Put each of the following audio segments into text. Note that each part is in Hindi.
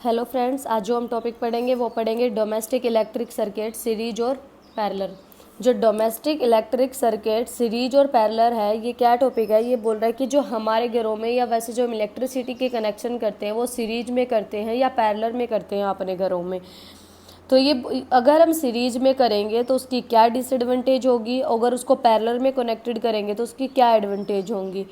हेलो फ्रेंड्स, आज जो हम टॉपिक पढ़ेंगे वो पढ़ेंगे डोमेस्टिक इलेक्ट्रिक सर्किट सीरीज और पैरेलल। जो डोमेस्टिक इलेक्ट्रिक सर्किट सीरीज और पैरेलल है, ये क्या टॉपिक है? ये बोल रहा है कि जो हमारे घरों में या वैसे जो हम इलेक्ट्रिसिटी के कनेक्शन करते हैं वो सीरीज में करते हैं या पैरेलल में करते हैं अपने घरों में। तो ये अगर हम सीरीज में करेंगे तो उसकी क्या डिसएडवांटेज होगी, अगर उसको पैरेलल में कनेक्टेड करेंगे तो उसकी क्या एडवांटेज होंगी।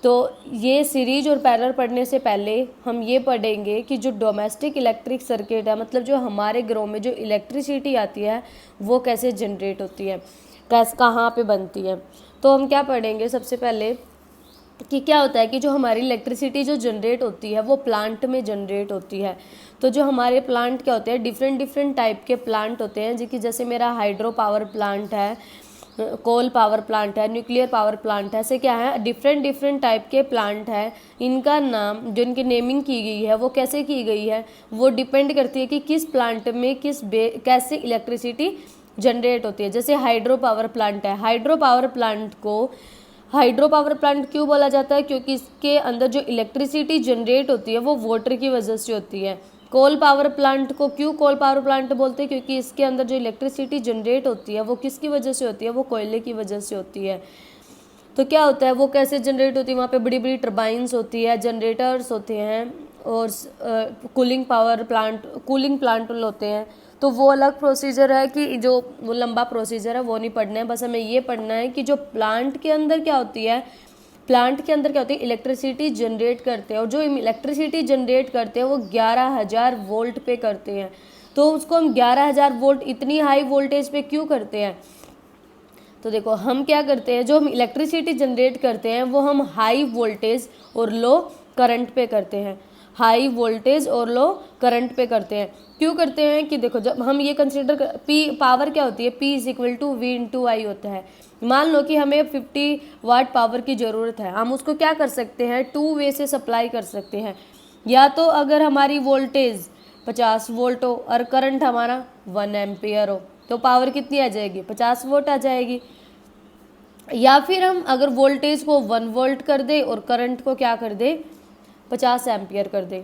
तो ये सीरीज और पैरेलल पढ़ने से पहले हम ये पढ़ेंगे कि जो डोमेस्टिक इलेक्ट्रिक सर्किट है, मतलब जो हमारे घरों में जो इलेक्ट्रिसिटी आती है वो कैसे जनरेट होती है, कहाँ पे बनती है। तो हम क्या पढ़ेंगे सबसे पहले कि क्या होता है कि जो हमारी इलेक्ट्रिसिटी जो जनरेट होती है वो प्लांट में जनरेट होती है। तो जो हमारे प्लांट क्या होते हैं, डिफरेंट डिफरेंट टाइप के प्लांट होते हैं, जैसे मेरा हाइड्रो पावर प्लांट है, कोल पावर प्लांट है, न्यूक्लियर पावर प्लांट है, ऐसे क्या है डिफरेंट डिफरेंट टाइप के प्लांट है। इनका नाम जो इनकी नेमिंग की गई है वो कैसे की गई है, वो डिपेंड करती है कि किस प्लांट में कैसे इलेक्ट्रिसिटी जनरेट होती है। जैसे हाइड्रो पावर प्लांट है, हाइड्रो पावर प्लांट क्यों बोला जाता है? क्योंकि इसके अंदर जो इलेक्ट्रिसिटी जनरेट होती है वो वाटर की वजह से होती है। कोल पावर प्लांट को क्यों कोल पावर प्लांट बोलते हैं? क्योंकि इसके अंदर जो इलेक्ट्रिसिटी जनरेट होती है वो किसकी वजह से होती है? वो कोयले की वजह से होती है। तो क्या होता है, वो कैसे जनरेट होती है? वहाँ पे बड़ी बड़ी टर्बाइंस होती है, जनरेटर्स होते हैं और कूलिंग प्लांट होते हैं। तो वो अलग प्रोसीजर है कि जो वो लंबा प्रोसीजर है वो नहीं पढ़ना है, बस हमें ये पढ़ना है कि जो प्लांट के अंदर क्या होती है, इलेक्ट्रिसिटी जनरेट करते हैं। और जो इलेक्ट्रिसिटी जनरेट करते हैं वो 11,000 वोल्ट पे करते हैं। तो उसको हम 11,000 वोल्ट इतनी हाई वोल्टेज पे क्यों करते हैं? तो देखो हम क्या करते हैं, जो हम इलेक्ट्रिसिटी जनरेट करते हैं वो हम हाई वोल्टेज और लो करंट पे करते हैं। हाई वोल्टेज और लो करंट पे करते हैं। क्यों करते हैं कि देखो, जब हम ये कंसिडर पी पावर क्या होती है, P = V × I होता है। मान लो कि हमें 50 वाट पावर की ज़रूरत है, हम उसको क्या कर सकते हैं, 2 वे से सप्लाई कर सकते हैं। या तो अगर हमारी वोल्टेज 50 वोल्ट हो और करंट हमारा 1 एम्पियर हो तो पावर कितनी आ जाएगी, 50 वोल्ट आ जाएगी। या फिर हम अगर वोल्टेज को 1 वोल्ट कर दे और करंट को क्या कर दे, 50 एम्पियर कर दे।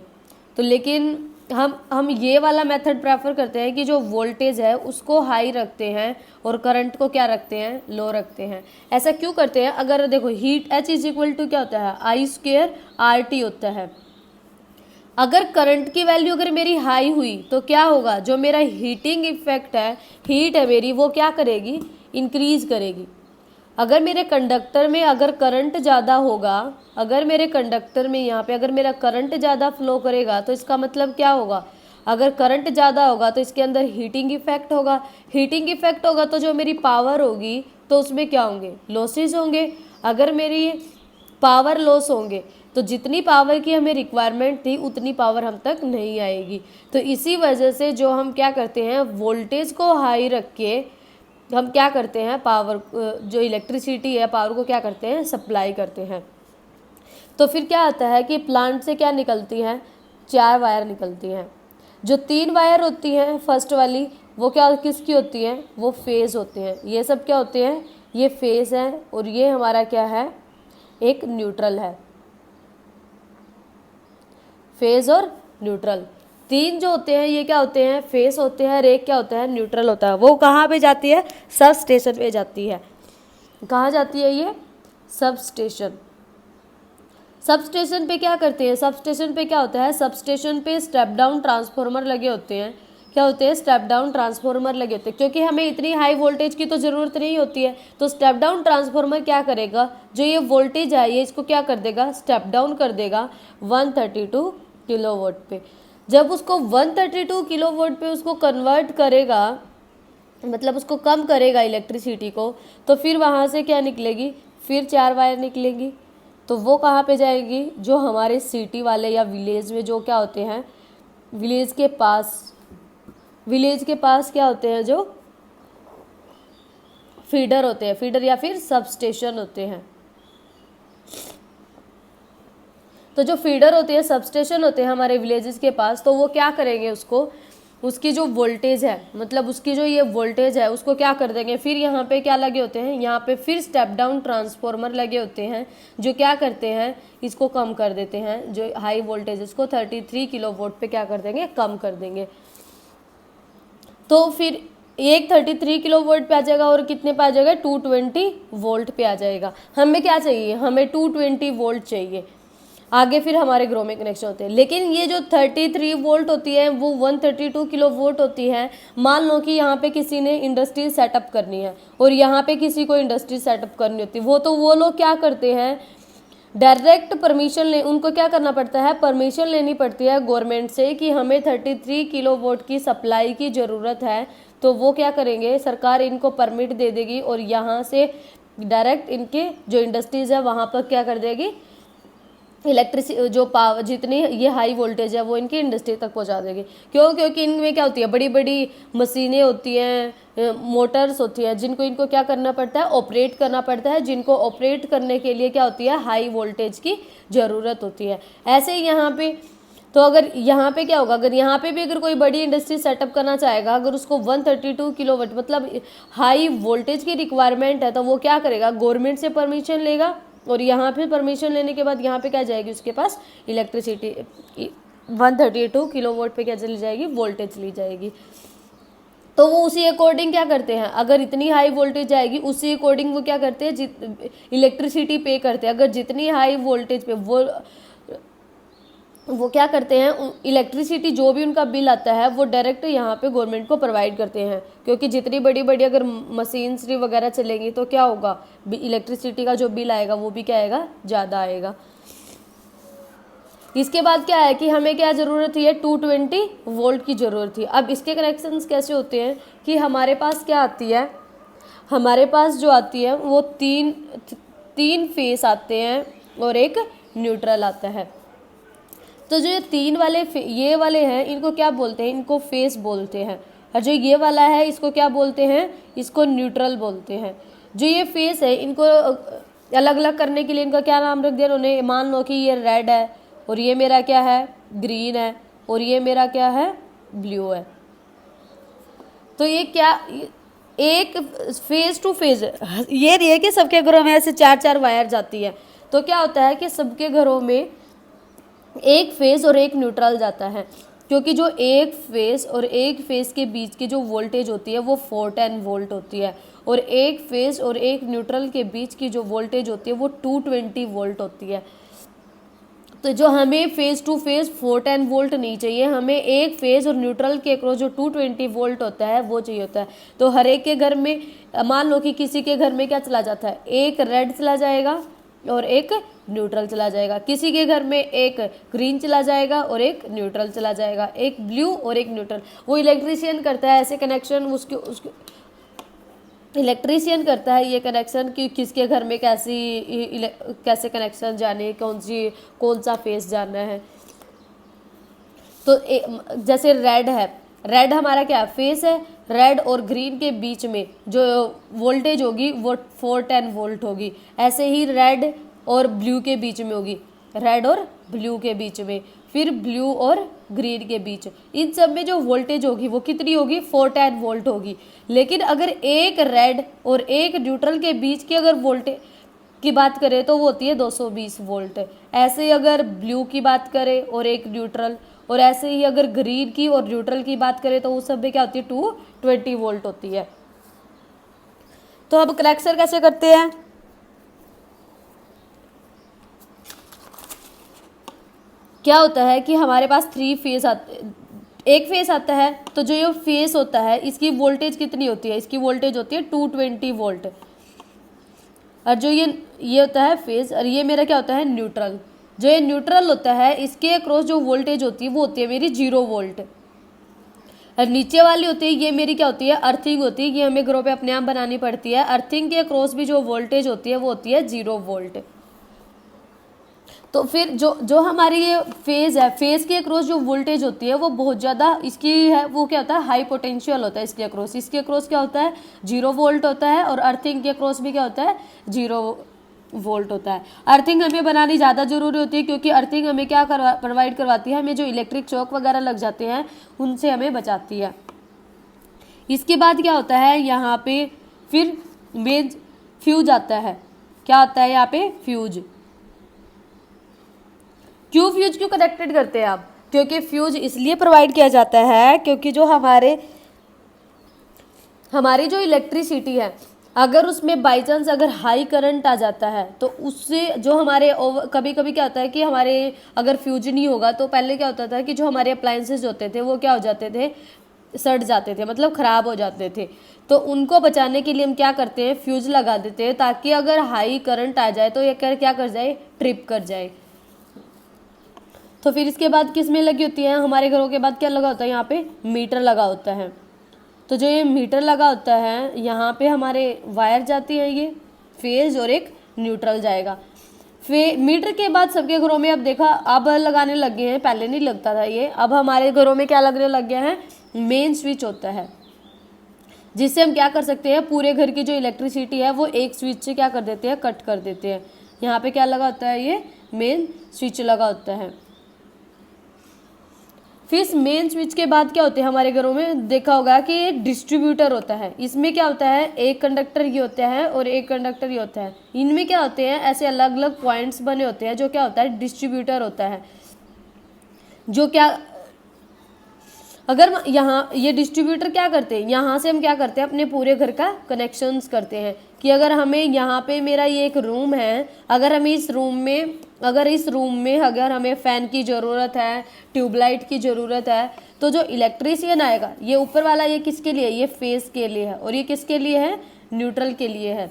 तो लेकिन हम ये वाला मेथड प्रेफर करते हैं कि जो वोल्टेज है उसको हाई रखते हैं और करंट को क्या रखते हैं, लो रखते हैं। ऐसा क्यों करते हैं? अगर देखो हीट H = क्या होता है, I² RT होता है। अगर करंट की वैल्यू अगर मेरी हाई हुई तो क्या होगा, जो मेरा हीटिंग इफेक्ट है, हीट है मेरी, वो क्या करेगी, इंक्रीज करेगी। अगर मेरे कंडक्टर में अगर करंट ज़्यादा होगा, अगर मेरे कंडक्टर में यहाँ पे अगर मेरा करंट ज़्यादा फ्लो करेगा तो इसका मतलब क्या होगा, अगर करंट ज़्यादा होगा तो इसके अंदर हीटिंग इफेक्ट होगा। हीटिंग इफेक्ट होगा तो जो मेरी पावर होगी तो उसमें क्या होंगे, लॉसेज होंगे। अगर मेरी पावर लॉस होंगे तो जितनी पावर की हमें रिक्वायरमेंट थी उतनी पावर हम तक नहीं आएगी। तो इसी वजह से जो हम क्या करते हैं, वोल्टेज को हाई रख के हम क्या करते हैं, पावर जो इलेक्ट्रिसिटी है पावर को क्या करते हैं, सप्लाई करते हैं। तो फिर क्या आता है कि प्लांट से क्या निकलती हैं, 4 वायर निकलती हैं। जो 3 वायर होती हैं फर्स्ट वाली, वो क्या किसकी होती हैं, वो फेज होते हैं। ये सब क्या होते हैं, ये फेज है और ये हमारा क्या है, एक न्यूट्रल है। फेज और न्यूट्रल 3 जो होते हैं ये क्या होते हैं, फेस होते हैं, और एक क्या होता है, न्यूट्रल होता है। वो कहाँ पे जाती है, सब स्टेशन पे जाती है। कहाँ जाती है ये, सब स्टेशन। सब स्टेशन पे क्या करते हैं, सब स्टेशन पे क्या होता है, सब स्टेशन पे स्टेप डाउन ट्रांसफार्मर लगे होते हैं। क्या होते हैं, स्टेप डाउन ट्रांसफार्मर लगे होते हैं, क्योंकि हमें इतनी हाई वोल्टेज की तो ज़रूरत नहीं होती है। तो स्टेप डाउन ट्रांसफार्मर क्या करेगा, जो ये वोल्टेज है ये इसको क्या कर देगा, स्टेप डाउन कर देगा 132 किलोवाट पे। जब उसको 132 किलोवाट पे उसको कन्वर्ट करेगा, मतलब उसको कम करेगा इलेक्ट्रिसिटी को, तो फिर वहाँ से क्या निकलेगी, फिर 4 वायर निकलेंगी। तो वो कहाँ पे जाएगी, जो हमारे सिटी वाले या विलेज में जो क्या होते हैं, विलेज के पास क्या होते हैं, जो फीडर होते हैं, फीडर या फिर सब स्टेशन होते हैं। तो जो फीडर होते हैं, सब स्टेशन होते हैं हमारे विलेजेस के पास, तो वो क्या करेंगे, उसको उसकी जो वोल्टेज है, मतलब उसकी जो ये वोल्टेज है उसको क्या कर देंगे, फिर यहाँ पे क्या लगे होते हैं, यहाँ पे फिर स्टेप डाउन ट्रांसफॉर्मर लगे होते हैं जो क्या करते हैं, इसको कम कर देते हैं, जो हाई वोल्टेज इसको 33 किलोवाट पे क्या कर देंगे, कम कर देंगे। तो फिर एक 33 किलोवाट पे आ जाएगा और कितने पे आ जाएगा, 220 वोल्ट पे आ जाएगा। हमें क्या चाहिए, हमें 220 वोल्ट चाहिए। आगे फिर हमारे ग्रो में कनेक्शन होते हैं, लेकिन ये जो 33 वोल्ट होती है वो 132 किलो वोल्ट होती है। मान लो कि यहाँ पे किसी ने इंडस्ट्री सेटअप करनी है और यहाँ पे किसी को इंडस्ट्री सेटअप करनी होती है, तो वो लोग क्या करते हैं, डायरेक्ट परमिशन ले, उनको क्या करना पड़ता है, परमिशन लेनी पड़ती है गवर्नमेंट से कि हमें 33 किलोवाट की सप्लाई की ज़रूरत है। तो वो क्या करेंगे, सरकार इनको परमिट दे देगी और यहाँ से डायरेक्ट इनके जो इंडस्ट्रीज़ है वहाँ पर क्या कर देगी, इलेक्ट्रिसिटी जो पावर जितनी ये हाई वोल्टेज है वो इनकी इंडस्ट्री तक पहुंचा देगी। क्योंकि इनमें क्या होती है, बड़ी बड़ी मशीनें होती हैं, मोटर्स होती हैं, जिनको इनको क्या करना पड़ता है, ऑपरेट करना पड़ता है, जिनको ऑपरेट करने के लिए क्या होती है, हाई वोल्टेज की ज़रूरत होती है। ऐसे ही यहाँ पे, तो अगर यहाँ पे क्या होगा, अगर यहाँ पे भी अगर कोई बड़ी इंडस्ट्री सेटअप करना चाहेगा, अगर उसको 132 किलोवाट मतलब हाई वोल्टेज की रिक्वायरमेंट है, तो वो क्या करेगा, गवर्नमेंट से परमिशन लेगा और यहाँ पे परमिशन लेने के बाद यहाँ पे क्या जाएगी, उसके पास इलेक्ट्रिसिटी 132 किलोवाट पे क्या चली जाएगी, वोल्टेज ली जाएगी। तो वो उसी अकॉर्डिंग क्या करते हैं, अगर इतनी हाई वोल्टेज जाएगी उसी अकॉर्डिंग वो क्या करते हैं, इलेक्ट्रिसिटी पे करते हैं। अगर जितनी हाई वोल्टेज पे वो क्या करते हैं, इलेक्ट्रिसिटी जो भी उनका बिल आता है वो डायरेक्ट यहाँ पे गवर्नमेंट को प्रोवाइड करते हैं। क्योंकि जितनी बड़ी बड़ी अगर मशीनरी वगैरह चलेंगी तो क्या होगा, इलेक्ट्रिसिटी का जो बिल आएगा वो भी क्या आएगा, ज़्यादा आएगा। इसके बाद क्या है कि हमें क्या ज़रूरत है, 220 वोल्ट की ज़रूरत थी। अब इसके कनेक्शंस कैसे होते हैं कि हमारे पास क्या आती है, हमारे पास जो आती है वो तीन फेस आते हैं और एक न्यूट्रल आता है। तो जो ये तीन वाले ये वाले हैं इनको क्या बोलते हैं, इनको फेस बोलते हैं। और जो ये वाला है इसको क्या बोलते हैं, इसको न्यूट्रल बोलते हैं। जो ये फेस है इनको अलग अलग करने के लिए इनका क्या नाम रख दिया उन्होंने, मान लो कि ये रेड है और ये मेरा क्या है, ग्रीन है, और ये मेरा क्या है, ब्लू है। तो ये क्या, एक फेज टू फेज ये नहीं है कि सबके घरों में ऐसे 4-4 वायर जाती है। तो क्या होता है कि सबके घरों में एक फेज और एक न्यूट्रल जाता है, क्योंकि जो एक फेज और एक फेज के बीच की जो वोल्टेज होती है वो 410 वोल्ट होती है, और एक फेज और एक न्यूट्रल के बीच की जो वोल्टेज होती है वो 220 वोल्ट होती है। तो जो हमें फेज टू फेज 410 वोल्ट नहीं चाहिए, हमें एक फेज और न्यूट्रल के अक्रॉस जो 220 वोल्ट होता है वो चाहिए होता है। तो हर एक के घर में, मान लो कि किसी के घर में क्या चला जाता है, एक रेड चला जाएगा और एक न्यूट्रल चला जाएगा, किसी के घर में एक ग्रीन चला जाएगा और एक न्यूट्रल चला जाएगा, एक ब्लू और एक न्यूट्रल। वो इलेक्ट्रीशियन करता है ऐसे कनेक्शन, उसके इलेक्ट्रीशियन करता है ये कनेक्शन कि किसके घर में कैसे कनेक्शन जाने, कौन सा फेस जाना है। तो जैसे रेड है, रेड हमारा क्या फेस है, रेड और ग्रीन के बीच में जो वोल्टेज होगी वो 410 वोल्ट होगी। ऐसे ही रेड और ब्लू के बीच में होगी, रेड और ब्लू के बीच में, फिर ब्लू और ग्रीन के बीच, इन सब में जो वोल्टेज होगी वो कितनी होगी, 410 वोल्ट होगी। लेकिन अगर एक रेड और एक न्यूट्रल के बीच की अगर वोल्टेज की बात करें तो वो होती है 220 वोल्ट। ऐसे ही अगर ब्लू की बात करें और एक न्यूट्रल, और ऐसे ही अगर ग्रीन की और न्यूट्रल की बात करें तो उस सब में क्या होती है, 220 वोल्ट होती है। तो अब कनेक्शन कैसे करते हैं, क्या होता है कि हमारे पास 3 फेस एक फेस आता है। तो जो ये फेस होता है इसकी वोल्टेज कितनी होती है, इसकी वोल्टेज होती है 220 वोल्ट। और जो ये होता है फेस, और ये मेरा क्या होता है, न्यूट्रल। जो ये न्यूट्रल होता है इसके अक्रॉस जो वोल्टेज होती है वो होती है मेरी 0 वोल्ट। और नीचे वाली होती है ये मेरी क्या होती है, अर्थिंग होती है, ये हमें घरों पे अपने आप बनानी पड़ती है। अर्थिंग के अक्रॉस भी जो वोल्टेज होती है वो होती है 0 वोल्ट। तो फिर जो हमारी ये फेज है, फेज के अक्रॉस जो वोल्टेज होती है वो बहुत ज़्यादा इसकी है, वो क्या होता है, हाई पोटेंशियल होता है इसके अक्रॉस क्या होता है 0 वोल्ट होता है, और अर्थिंग के अक्रॉस भी क्या होता है 0 वोल्ट होता है। अर्थिंग हमें बनानी ज़्यादा ज़रूरी होती है क्योंकि अर्थिंग हमें क्या प्रोवाइड करवाती है, हमें जो इलेक्ट्रिक शॉक वगैरह लग जाते हैं उनसे हमें बचाती है। इसके बाद क्या होता है यहाँ पे, फिर मेन फ्यूज आता है। क्या आता है यहाँ पे, फ्यूज। क्यों फ्यूज क्यों कनेक्टेड करते हैं आप, क्योंकि फ्यूज इसलिए प्रोवाइड किया जाता है क्योंकि जो हमारी जो इलेक्ट्रिसिटी है, अगर उसमें बाई चांस अगर हाई करंट आ जाता है तो उससे जो हमारे कभी कभी क्या होता है कि हमारे अगर फ्यूज नहीं होगा तो पहले क्या होता था कि जो हमारे अप्लायंसेज होते थे वो क्या हो जाते थे, सड़ जाते थे, मतलब ख़राब हो जाते थे। तो उनको बचाने के लिए हम क्या करते हैं, फ्यूज लगा देते हैं ताकि अगर हाई करंट आ जाए तो ये क्या कर जाए, ट्रिप कर जाए। तो फिर इसके बाद किस में लगी होती है, हमारे घरों के बाद क्या लगा होता है, यहाँ पे मीटर लगा होता है। तो जो ये मीटर लगा होता है यहाँ पे हमारे वायर जाती है, ये फेज और एक न्यूट्रल जाएगा। मीटर के बाद सबके घरों में अब देखा अब लगाने लग गए हैं, पहले नहीं लगता था ये। अब हमारे घरों में क्या लगने लग गया है, मेन स्विच होता है, जिससे हम क्या कर सकते हैं, पूरे घर की जो इलेक्ट्रिसिटी है वो एक स्विच से क्या कर देते हैं, कट कर देते हैं। यहाँ पे क्या लगा होता है, ये मेन स्विच लगा होता है। फिर इस मेन स्विच के बाद क्या होते हैं, हमारे घरों में देखा होगा कि एक डिस्ट्रीब्यूटर होता है। इसमें क्या होता है, एक कंडक्टर ये होता है और एक कंडक्टर ये होता है। इनमें क्या होते हैं, ऐसे अलग अलग पॉइंट्स बने होते हैं, जो क्या होता है, डिस्ट्रीब्यूटर होता है। जो क्या, अगर यहाँ ये डिस्ट्रीब्यूटर क्या करते हैं, यहाँ से हम क्या करते हैं, अपने पूरे घर का कनेक्शंस करते हैं। कि अगर हमें यहाँ पे मेरा ये एक रूम है, अगर हमें इस रूम में अगर हमें फ़ैन की ज़रूरत है, ट्यूबलाइट की ज़रूरत है, तो जो इलेक्ट्रीशियन आएगा, ये ऊपर वाला ये किसके लिए, ये फेस के लिए है, और ये किसके लिए है, न्यूट्रल के लिए है।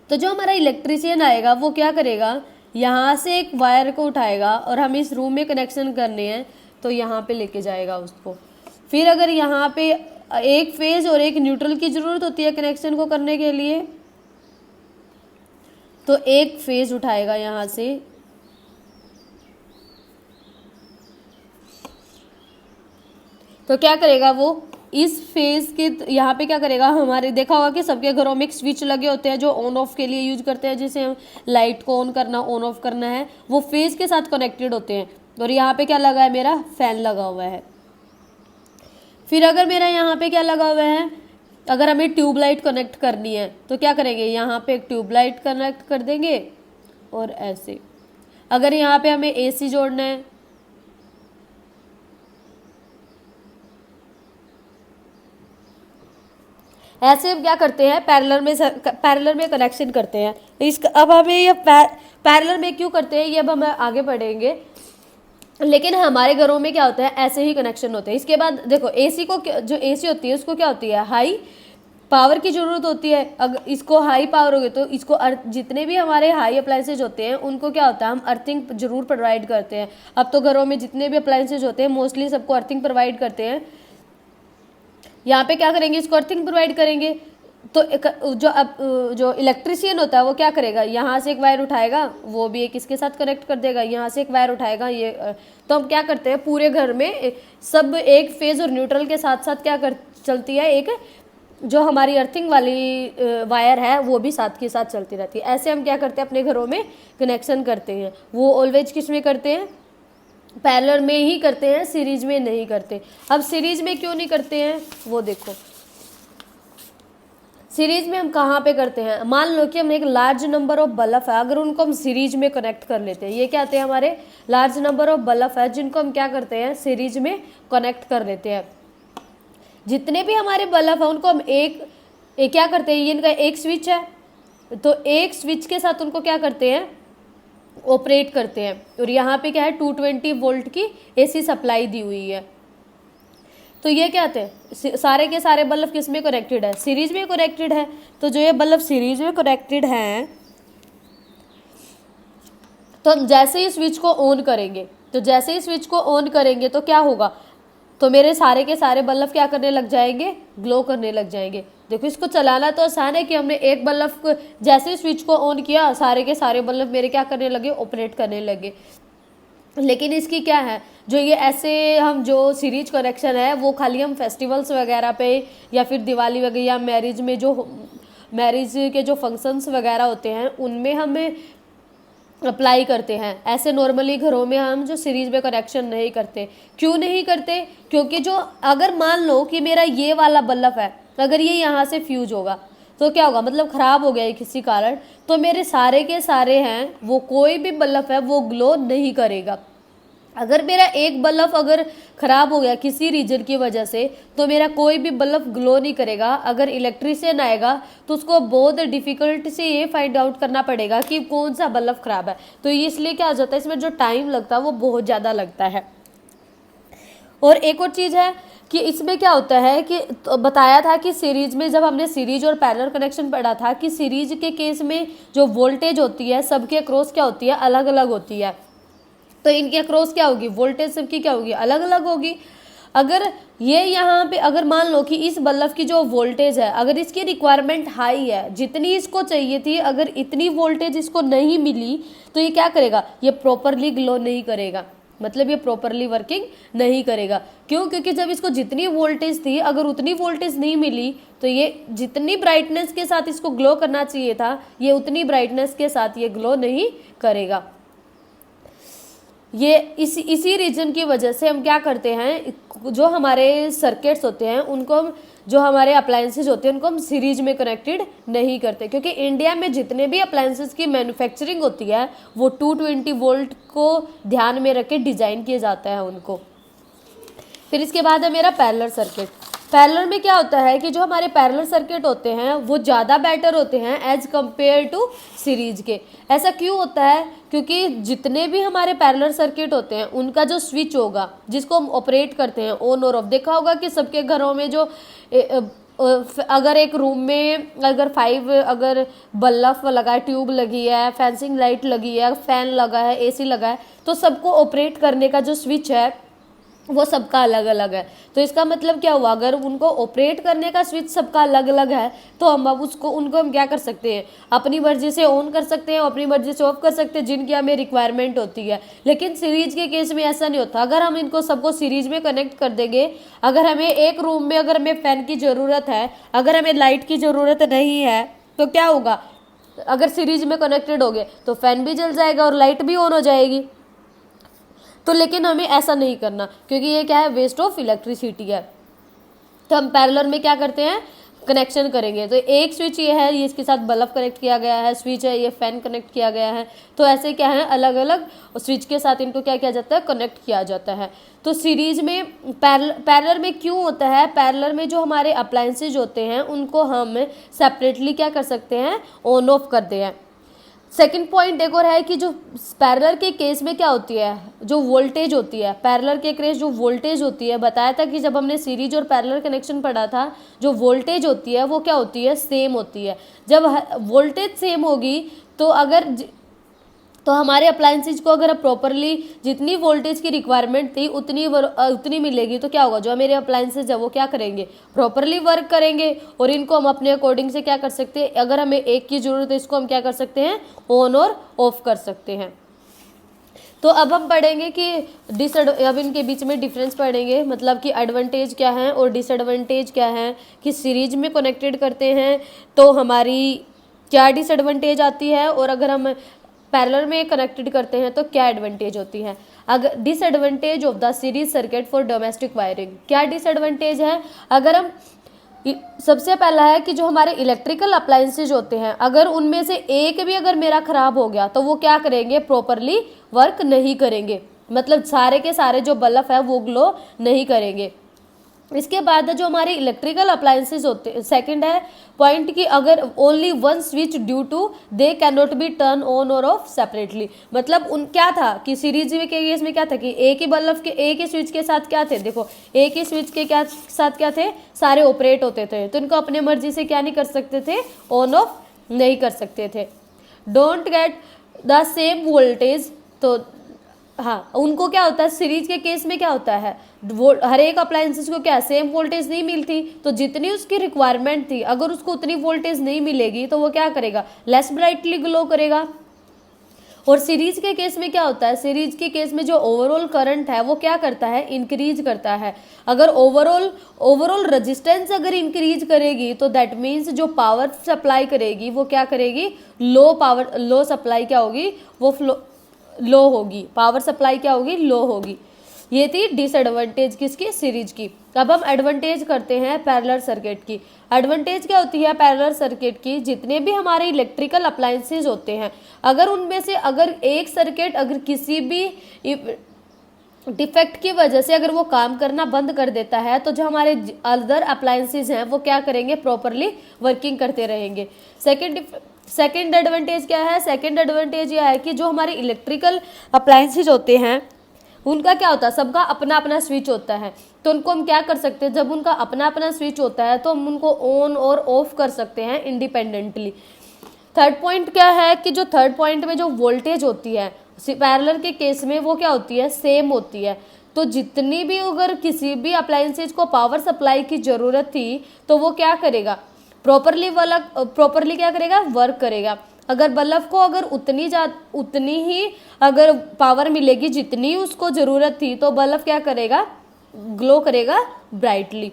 तो जो हमारा इलेक्ट्रीशियन आएगा वो क्या करेगा, यहाँ से एक वायर को उठाएगा और हम इस रूम में कनेक्शन करने हैं तो यहाँ पे लेके जाएगा उसको। फिर अगर यहाँ पे एक फेज और एक न्यूट्रल की ज़रूरत होती है कनेक्शन को करने के लिए, तो एक फेज उठाएगा यहाँ से, तो क्या करेगा वो इस फेज के यहाँ पे क्या करेगा, हमारे देखा होगा कि सबके घरों में एक स्विच लगे होते हैं जो ऑन ऑफ के लिए यूज करते हैं, जिसे हम लाइट को ऑन करना ऑन ऑफ करना है, वो फेज के साथ कनेक्टेड होते हैं। और यहाँ पे क्या लगा है, मेरा फैन लगा हुआ है। फिर अगर मेरा यहाँ पे क्या लगा हुआ है, अगर हमें ट्यूबलाइट कनेक्ट करनी है तो क्या करेंगे, यहाँ पे एक ट्यूबलाइट कनेक्ट कर देंगे और ऐसे। अगर यहाँ पे हमें एसी जोड़ना है, ऐसे हम क्या करते हैं, पैरेलल में कनेक्शन करते हैं। अब हमें ये पैरेलल में क्यों करते हैं, ये अब हम आगे पढ़ेंगे। लेकिन हमारे घरों में क्या होता है, ऐसे ही कनेक्शन होते हैं। इसके बाद देखो एसी को, जो एसी होती है उसको क्या होती है, हाई पावर की ज़रूरत होती है। अगर इसको हाई पावर होगी तो इसको जितने भी हमारे हाई अप्लायंसेज होते हैं उनको क्या होता है, हम अर्थिंग जरूर प्रोवाइड करते हैं। अब तो घरों में जितने भी अप्लायंसेज होते हैं मोस्टली सबको अर्थिंग प्रोवाइड करते हैं। यहाँ पे क्या करेंगे, इसको अर्थिंग प्रोवाइड करेंगे। तो जो इलेक्ट्रिशियन होता है वो क्या करेगा, यहाँ से एक वायर उठाएगा, वो भी एक इसके साथ कनेक्ट कर देगा, यहाँ से एक वायर उठाएगा ये। तो हम क्या करते हैं, पूरे घर में सब एक फेज और न्यूट्रल के साथ साथ क्या चलती है, एक जो हमारी अर्थिंग वाली वायर है वो भी साथ के साथ चलती रहती है। ऐसे हम क्या करते हैं, अपने घरों में कनेक्शन करते हैं। वो ऑलवेज किस में करते हैं, पैरेलल में ही करते हैं, सीरीज में नहीं करते। अब सीरीज में क्यों नहीं करते हैं वो देखो, सीरीज में हम कहाँ पे करते हैं, मान लो कि हम एक लार्ज नंबर ऑफ बल्ब है, अगर उनको हम सीरीज में कनेक्ट कर लेते हैं, ये क्या आते हैं हमारे लार्ज नंबर ऑफ बल्ब है जिनको हम क्या करते हैं, सीरीज में कनेक्ट कर लेते हैं। जितने भी हमारे बल्ब है उनको हम एक क्या करते हैं, ये इनका एक स्विच है तो एक स्विच के साथ उनको क्या करते हैं, ऑपरेट करते हैं। और यहाँ पे क्या है, 220 वोल्ट की एसी सप्लाई दी हुई है। तो ये क्या होते हैं, सारे के सारे बल्ब किस में कनेक्टेड है, सीरीज में कनेक्टेड है। तो जो ये बल्ब सीरीज में कनेक्टेड है, तो हम जैसे ही स्विच को ऑन करेंगे, तो क्या होगा, तो मेरे सारे के सारे बल्ब क्या करने लग जाएंगे, ग्लो करने लग जाएंगे। देखो इसको चलाना तो आसान है कि हमने एक बल्ब को जैसे ही स्विच को ऑन किया, सारे के सारे बल्ब मेरे क्या करने लगे, ऑपरेट करने लगे। लेकिन इसकी क्या है, जो ये ऐसे हम जो सीरीज कनेक्शन है वो खाली हम फेस्टिवल्स वगैरह पे या फिर दिवाली वगैरह या मैरिज में जो मैरिज के जो फंक्शंस वगैरह होते हैं उनमें हमें अप्लाई करते हैं। ऐसे नॉर्मली घरों में हम जो सीरीज में कनेक्शन नहीं करते। क्यों नहीं करते? क्योंकि जो अगर मान लो कि मेरा ये वाला बल्ब है, अगर ये यहाँ से फ्यूज होगा तो क्या होगा, मतलब ख़राब हो गया है किसी कारण, तो मेरे सारे के सारे हैं वो कोई भी बल्ब है वो ग्लो नहीं करेगा। अगर मेरा एक बल्ब अगर ख़राब हो गया किसी रीजन की वजह से तो मेरा कोई भी बल्ब ग्लो नहीं करेगा। अगर इलेक्ट्रिशियन आएगा तो उसको बहुत डिफ़िकल्ट से ये फाइंड आउट करना पड़ेगा कि कौन सा बल्ब ख़राब है। तो इसलिए क्या हो जाता है, इसमें जो टाइम लगता है वो बहुत ज़्यादा लगता है। और एक और चीज़ है कि इसमें क्या होता है कि तो बताया था कि सीरीज में जब हमने सीरीज और पैरेलल कनेक्शन पढ़ा था कि सीरीज के केस में जो वोल्टेज होती है सबके अक्रॉस क्या होती है, अलग अलग होती है। तो इनके अक्रॉस क्या होगी, वोल्टेज सबकी क्या होगी, अलग अलग होगी। अगर ये यहाँ पे अगर मान लो कि इस बल्ब की जो वोल्टेज है अगर इसकी रिक्वायरमेंट हाई है, जितनी इसको चाहिए थी, अगर इतनी वोल्टेज इसको नहीं मिली तो ये क्या करेगा, ये प्रॉपरली ग्लो नहीं करेगा, मतलब ये प्रॉपरली वर्किंग नहीं करेगा। क्यों? क्योंकि जब इसको जितनी वोल्टेज थी अगर उतनी वोल्टेज नहीं मिली तो ये जितनी ब्राइटनेस के साथ इसको ग्लो करना चाहिए था ये उतनी ब्राइटनेस के साथ ये ग्लो नहीं करेगा। ये इसी रीजन की वजह से हम क्या करते हैं, जो हमारे सर्किट्स होते हैं उनको हम, जो हमारे अप्लायंसेज होते हैं उनको हम सीरीज में कनेक्टेड नहीं करते। क्योंकि इंडिया में जितने भी अप्लायंसेज की मैन्युफैक्चरिंग होती है वो 220 वोल्ट को ध्यान में रख के डिज़ाइन किया जाता है उनको। फिर इसके बाद है मेरा पैरेलल सर्किट। पैरेलल में क्या होता है कि जो हमारे पैरेलल सर्किट होते हैं वो ज़्यादा बेटर होते हैं एज कम्पेयर टू सीरीज के। ऐसा क्यों होता है? क्योंकि जितने भी हमारे पैरेलल सर्किट होते हैं उनका जो स्विच होगा जिसको हम ऑपरेट करते हैं ऑन और ऑफ, देखा होगा कि सबके घरों में जो अगर एक रूम में अगर 5 अगर बल्ब लगा है, ट्यूब लगी है, फेंसिंग लाइट लगी है, फैन लगा है, एसी लगा है, तो सबको ऑपरेट करने का जो स्विच है वो सबका अलग अलग है। तो इसका मतलब क्या हुआ, अगर उनको ऑपरेट करने का स्विच सबका अलग अलग है तो हम अब उनको हम क्या कर सकते हैं, अपनी मर्जी से ऑन कर सकते हैं, अपनी मर्जी से ऑफ कर सकते हैं, जिनकी हमें रिक्वायरमेंट होती है। लेकिन सीरीज के केस में ऐसा नहीं होता। अगर हम इनको सबको सीरीज में कनेक्ट कर देंगे, अगर हमें एक रूम में अगर हमें फैन की ज़रूरत है, अगर हमें लाइट की ज़रूरत नहीं है, तो क्या होगा, अगर सीरीज में कनेक्टेड हो गए तो फैन भी जल जाएगा और लाइट भी ऑन हो जाएगी। तो लेकिन हमें ऐसा नहीं करना, क्योंकि ये क्या है, वेस्ट ऑफ इलेक्ट्रिसिटी है। तो हम पैरेलल में क्या करते हैं, कनेक्शन करेंगे। तो एक स्विच ये है, ये इसके साथ बल्ब कनेक्ट किया गया है, स्विच है ये फैन कनेक्ट किया गया है। तो ऐसे क्या है, अलग अलग स्विच के साथ इनको क्या किया जाता है, कनेक्ट किया जाता है। तो सीरीज में पैरेलल में क्यों होता है, पैरेलल में जो हमारे अप्लायंसेज होते हैं उनको हम सेपरेटली क्या कर सकते हैं, ऑन ऑफ करते हैं। सेकंड पॉइंट एक और है कि जो पैरेलल के केस में क्या होती है, जो वोल्टेज होती है, पैरेलल के केस जो वोल्टेज होती है, बताया था कि जब हमने सीरीज और पैरेलल कनेक्शन पढ़ा था, जो वोल्टेज होती है वो क्या होती है, सेम होती है। जब वोल्टेज सेम होगी तो हमारे अप्लायंसेज को अगर प्रॉपरली जितनी वोल्टेज की रिक्वायरमेंट थी उतनी मिलेगी, तो क्या होगा, जो मेरे अप्लायंसेज है वो क्या करेंगे, प्रॉपरली वर्क करेंगे। और इनको हम अपने अकॉर्डिंग से क्या कर सकते हैं, अगर हमें एक की ज़रूरत है इसको हम क्या कर सकते हैं, ऑन और ऑफ कर सकते हैं। तो अब हम पढ़ेंगे कि अब इनके बीच में डिफरेंस पढ़ेंगे, मतलब कि एडवांटेज क्या है और डिसएडवांटेज क्या है। कि सीरीज में कनेक्टेड करते हैं तो हमारी क्या डिसएडवांटेज आती है, और अगर हम पैरेलल में कनेक्टेड करते हैं तो क्या एडवांटेज होती है। अगर disadvantage of the series circuit for domestic wiring, क्या डिसएडवांटेज है। अगर हम सबसे पहला है कि जो हमारे इलेक्ट्रिकल अप्लायंसेज होते हैं अगर उनमें से एक भी अगर मेरा खराब हो गया तो वो क्या करेंगे, प्रॉपरली वर्क नहीं करेंगे, मतलब सारे के सारे जो बल्ब है वो ग्लो नहीं करेंगे। इसके बाद जो हमारे इलेक्ट्रिकल अप्लायंसेज होते हैं, सेकंड है पॉइंट कि अगर only one switch due to they can not be turn on और ऑफ सेपरेटली, मतलब उन क्या था कि सीरीज के केस में क्या था कि एक ही बल्ब के एक ही स्विच के साथ क्या थे, देखो एक ही स्विच के क्या साथ क्या थे, सारे ऑपरेट होते थे, तो इनको अपने मर्जी से क्या नहीं कर सकते थे, ऑन ऑफ नहीं कर सकते थे। Don't get the same voltage, तो हाँ उनको क्या होता है, सीरीज के केस में क्या होता है, वो हर एक अप्लायंसेस को क्या सेम वोल्टेज नहीं मिलती, तो जितनी उसकी रिक्वायरमेंट थी अगर उसको उतनी वोल्टेज नहीं मिलेगी तो वो क्या करेगा, लेस ब्राइटली ग्लो करेगा। और सीरीज के केस में क्या होता है, सीरीज के केस में जो ओवरऑल करंट है वो क्या करता है, इंक्रीज करता है। अगर ओवरऑल रेजिस्टेंस अगर इंक्रीज करेगी तो दैट मीन्स जो पावर सप्लाई करेगी वो क्या करेगी, लो सप्लाई क्या होगी, वो लो होगी, पावर सप्लाई क्या होगी, लो होगी। ये थी डिसएडवांटेज किसकी, सीरीज की। अब हम एडवांटेज करते हैं पैरेलल सर्किट की। एडवांटेज क्या होती है पैरेलल सर्किट की, जितने भी हमारे इलेक्ट्रिकल अप्लायंसेज होते हैं, अगर उनमें से अगर एक सर्किट अगर किसी भी डिफेक्ट की वजह से अगर वो काम करना बंद कर देता है तो जो हमारे अदर अप्लायंसेज हैं वो क्या करेंगे, प्रॉपरली वर्किंग करते रहेंगे। सेकेंड एडवांटेज क्या है, सेकेंड एडवांटेज यह है कि जो हमारे इलेक्ट्रिकल अप्लायंसेज होते हैं उनका क्या होता है, सबका अपना अपना स्विच होता है, तो उनको हम क्या कर सकते हैं, जब उनका अपना अपना स्विच होता है तो हम उनको ऑन और ऑफ कर सकते हैं इंडिपेंडेंटली। थर्ड पॉइंट क्या है कि जो थर्ड पॉइंट में जो वोल्टेज होती है पैरेलल के केस में वो क्या होती है, सेम होती है। तो जितनी भी अगर किसी भी अप्लायंसेज को पावर सप्लाई की ज़रूरत थी तो वो क्या करेगा, प्रॉपरली क्या करेगा, वर्क करेगा। अगर बल्ब को अगर उतनी ही अगर पावर मिलेगी जितनी उसको ज़रूरत थी तो बल्ब क्या करेगा, ग्लो करेगा ब्राइटली।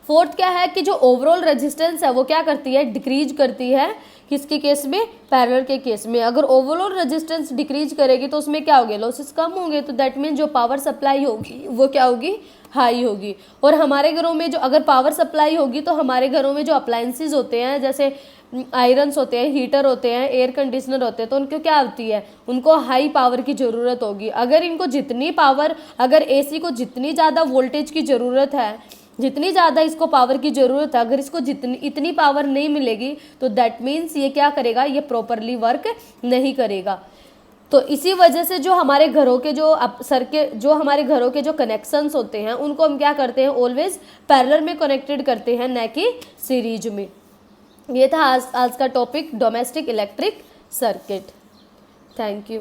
फोर्थ क्या है कि जो ओवरऑल रेजिस्टेंस है वो क्या करती है, डिक्रीज करती है। किसके केस में, पैरेलल के केस में। अगर ओवरऑल रेजिस्टेंस डिक्रीज करेगी तो उसमें क्या होंगे, लॉसेस कम होंगे, तो दैट मीन जो पावर सप्लाई होगी वो क्या होगी, हाई होगी। और हमारे घरों में जो अगर पावर सप्लाई होगी तो हमारे घरों में जो अप्लायंसेज होते हैं जैसे आयरन्स होते हैं, हीटर होते हैं, एयर कंडीशनर होते हैं, तो उनको क्या होती है, उनको हाई पावर की ज़रूरत होगी। अगर इनको जितनी पावर, अगर एसी को जितनी ज़्यादा वोल्टेज की ज़रूरत है, जितनी ज़्यादा इसको पावर की ज़रूरत है, अगर इसको इतनी पावर नहीं मिलेगी तो दैट मीन्स ये क्या करेगा, ये प्रॉपरली वर्क नहीं करेगा। तो इसी वजह से जो हमारे घरों के जो हमारे घरों के जो कनेक्शंस होते हैं उनको हम क्या करते हैं, ऑलवेज पैरेलल में कनेक्टेड करते हैं, न कि सीरीज में। ये था आज का topic, domestic electric circuit. Thank you.